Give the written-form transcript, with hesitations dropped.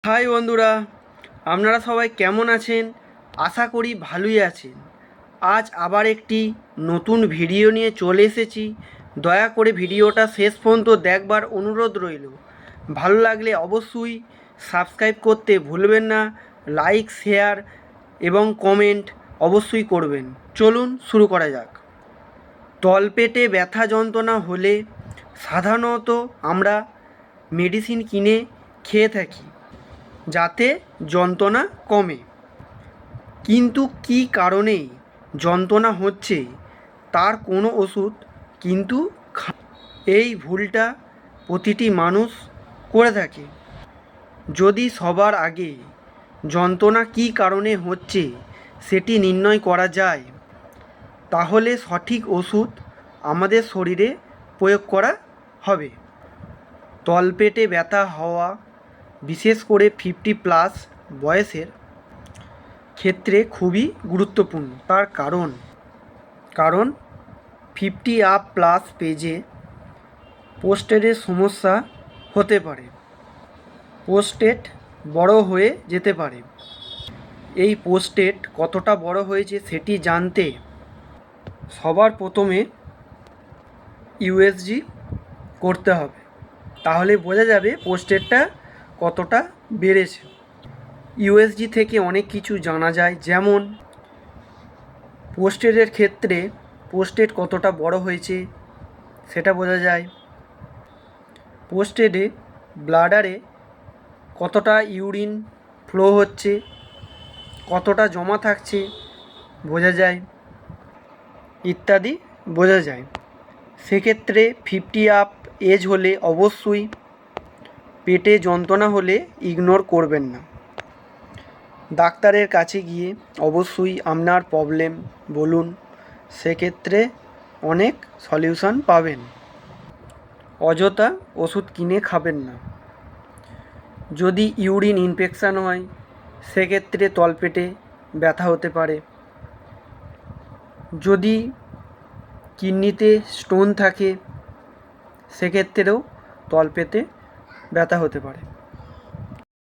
High বন্ধুরা, আপনারা সবাই কেমন আছেন? আশা করি ভালোই আছেন। আজ আবার একটি নতুন ভিডিও নিয়ে চলে এসেছি। দয়া করে ভিডিওটা শেষ পর্যন্ত দেখবার অনুরোধ রইল। ভালো লাগলে অবশ্যই সাবস্ক্রাইব করতে ভুলবেন না। লাইক, শেয়ার এবং কমেন্ট অবশ্যই করবেন। চলুন শুরু করা যাক। তলপেটে ব্যথা যন্ত্রণা হলে সাধারণত আমরা মেডিসিন কিনে খেয়ে থাকি যাতে যন্ত্রণা কমে। কিন্তু কী কারণে যন্ত্রণা হচ্ছে তার কোনো ওষুধ কিন্তু এই ভুলটা প্রতিটি মানুষ করে থাকে। যদি সবার আগে যন্ত্রণা কী কারণে হচ্ছে সেটি নির্ণয় করা যায়, তাহলে সঠিক ওষুধ আমাদের শরীরে প্রয়োগ করা হবে। তলপেটে ব্যথা হওয়া বিশেষ করে 50+ বয়সের ক্ষেত্রে খুবই গুরুত্বপূর্ণ। তার কারণ 50+ পেজে প্রোস্টেটের সমস্যা হতে পারে। প্রোস্টেট বড় হয়ে যেতে পারে। এই প্রোস্টেট কতটা বড় হয়েছে সেটি জানতে সবার প্রথমে ইউএসজি করতে হবে। তাহলে বোঝা যাবে প্রোস্টেটটা কতটা বেড়েছে। ইউএসজি থেকে অনেক কিছু জানা যায়, যেমন প্রোস্টেটের ক্ষেত্রে প্রোস্টেট কতটা বড় হয়েছে সেটা বোঝা যায়। প্রোস্টেটে ব্লাডারে কতটা ইউরিন ফ্লো হচ্ছে, কতটা জমা থাকছে বোঝা যায়, ইত্যাদি বোঝা যায়। সেক্ষেত্রে 50+ এজ হলে অবশ্যই পেটে যন্ত্রণা হলে ইগনোর করবেন না। ডাক্তারের কাছে গিয়ে অবশ্যই আপনার প্রবলেম বলুন, সেক্ষেত্রে অনেক সলিউশন পাবেন। অযথা ওষুধ কিনে খাবেন না। যদি ইউরিন ইনফেকশান হয় সেক্ষেত্রে তলপেটে ব্যথা হতে পারে। যদি কিডনিতে স্টোন থাকে সেক্ষেত্রেও তলপেটে ব্যথা হতে পারে।